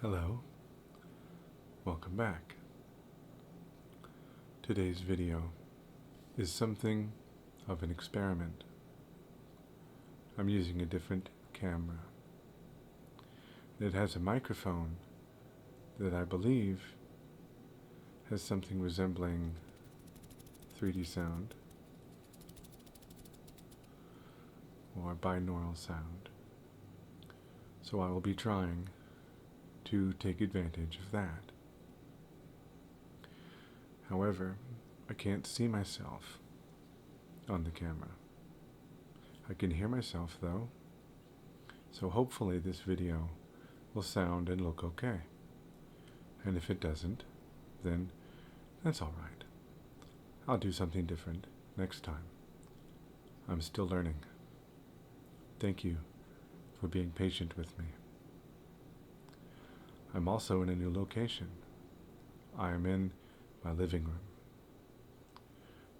Hello, welcome back. Today's video is something of an experiment. I'm using a different camera. It has a microphone that I believe has something resembling 3D sound or binaural sound. So I will be trying to take advantage of that. However, I can't see myself on the camera. I can hear myself though, so hopefully this video will sound and look okay. And if it doesn't, then that's alright. I'll do something different next time. I'm still learning. Thank you for being patient with me. I'm also in a new location. I am in my living room.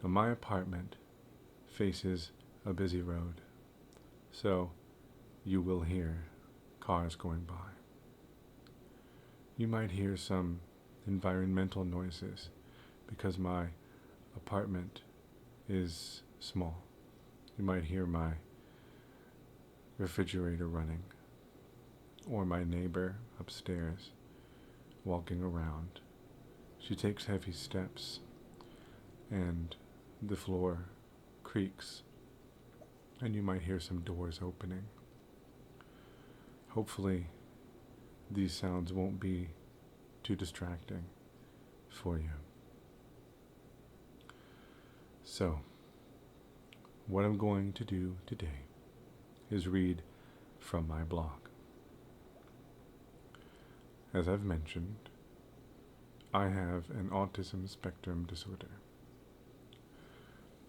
Now my apartment faces a busy road, so you will hear cars going by. You might hear some environmental noises because my apartment is small. You might hear my refrigerator running, or my neighbor upstairs walking around. She takes heavy steps and the floor creaks, and you might hear some doors opening. Hopefully these sounds won't be too distracting for you. So, what I'm going to do today is read from my blog. As I've mentioned, I have an autism spectrum disorder.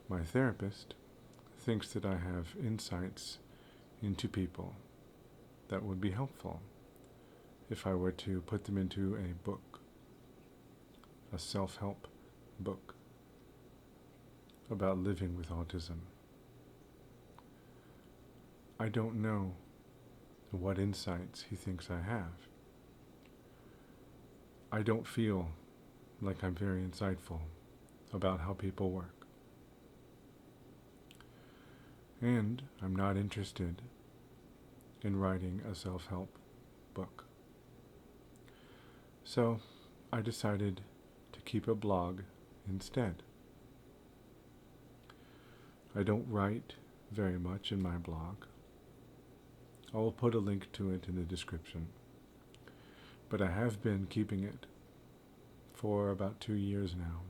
My therapist thinks that I have insights into people that would be helpful if I were to put them into a book, a self-help book about living with autism. I don't know what insights he thinks I have. I don't feel like I'm very insightful about how people work. And I'm not interested in writing a self-help book. So I decided to keep a blog instead. I don't write very much in my blog. I will put a link to it in the description. But I have been keeping it for about 2 years now.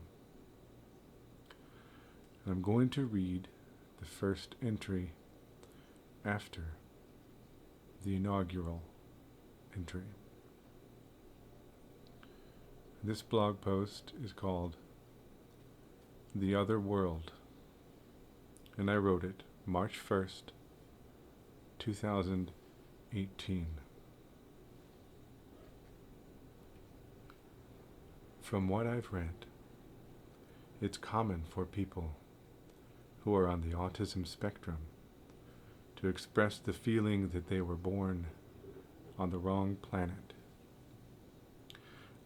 And I'm going to read the first entry after the inaugural entry. This blog post is called The Other World, and I wrote it March 1st, 2018. From what I've read, it's common for people who are on the autism spectrum to express the feeling that they were born on the wrong planet.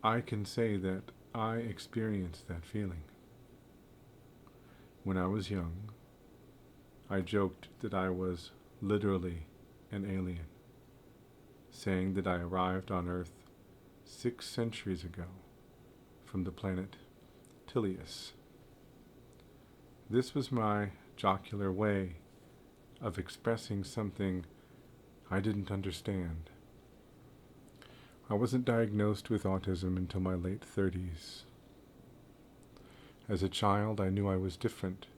I can say that I experienced that feeling. When I was young, I joked that I was literally an alien, saying that I arrived on Earth 6 centuries ago from the planet Tilius. This was my jocular way of expressing something I didn't understand. I wasn't diagnosed with autism until my late 30s. As a child, I knew I was different,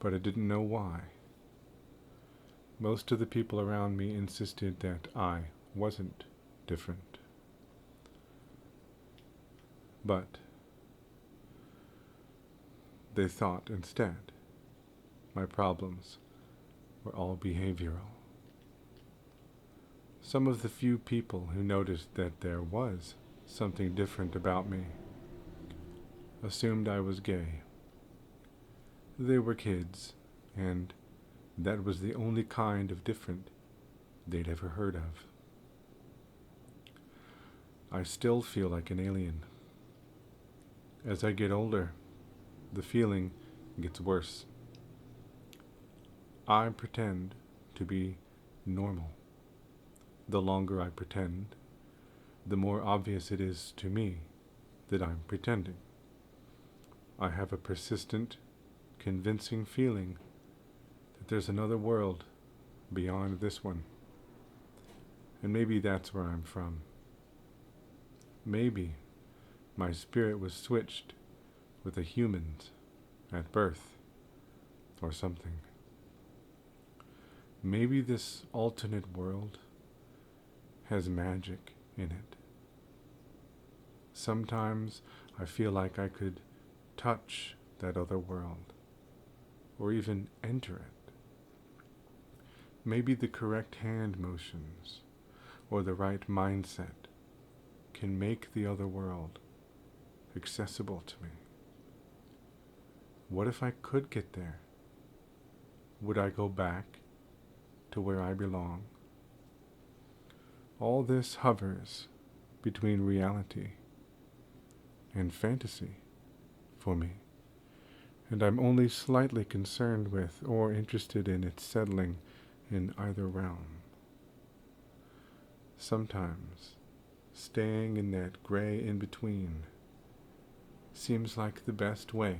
but I didn't know why. Most of the people around me insisted that I wasn't different. But they thought instead my problems were all behavioral. Some of the few people who noticed that there was something different about me assumed I was gay. They were kids, and that was the only kind of different they'd ever heard of. I still feel like an alien. As I get older, the feeling gets worse. I pretend to be normal. The longer I pretend, the more obvious it is to me that I'm pretending. I have a persistent, convincing feeling that there's another world beyond this one. And maybe that's where I'm from. Maybe my spirit was switched with the humans at birth or something. Maybe this alternate world has magic in it. Sometimes I feel like I could touch that other world or even enter it. Maybe the correct hand motions or the right mindset can make the other world accessible to me. What if I could get there? Would I go back to where I belong? All this hovers between reality and fantasy for me, and I'm only slightly concerned with or interested in its settling in either realm. Sometimes staying in that gray in-between seems like the best way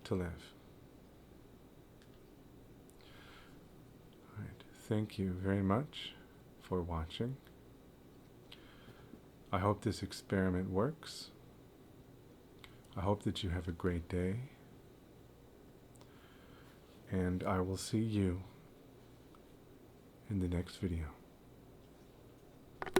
to live. All right, thank you very much for watching. I hope this experiment works. I hope that you have a great day. And I will see you in the next video.